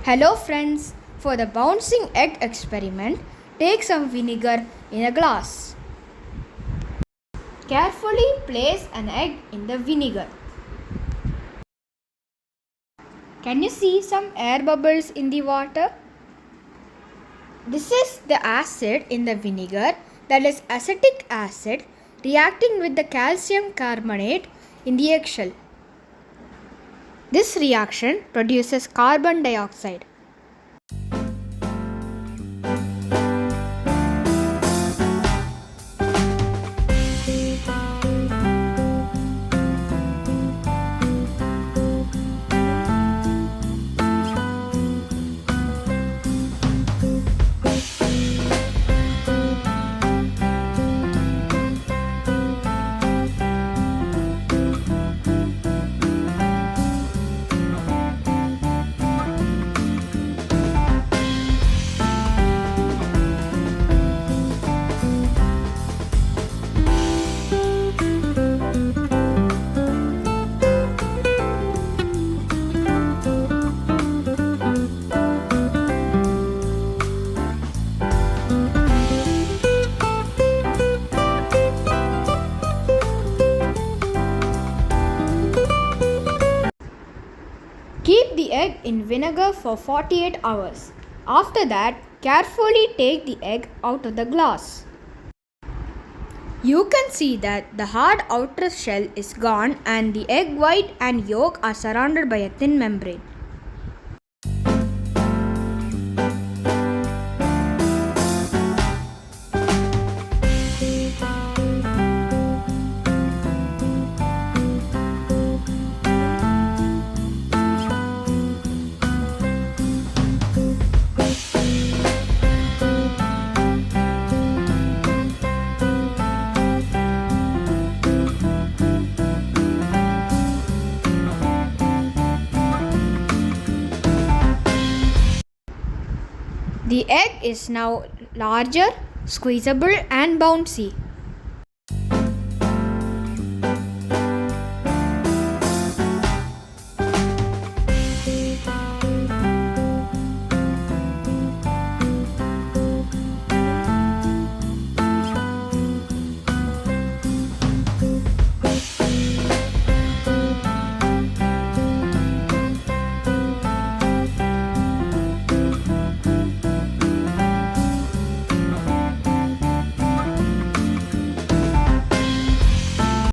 Hello friends, for the bouncing egg experiment, take some vinegar in a glass. Carefully place an egg in the vinegar. Can you see some air bubbles in the water? This is the acid in the vinegar, that is acetic acid, reacting with the calcium carbonate in the eggshell. This reaction produces carbon dioxide. Keep the egg in vinegar for 48 hours. After that, carefully take the egg out of the glass. You can see that the hard outer shell is gone and the egg white and yolk are surrounded by a thin membrane. The egg is now larger, squeezable and bouncy.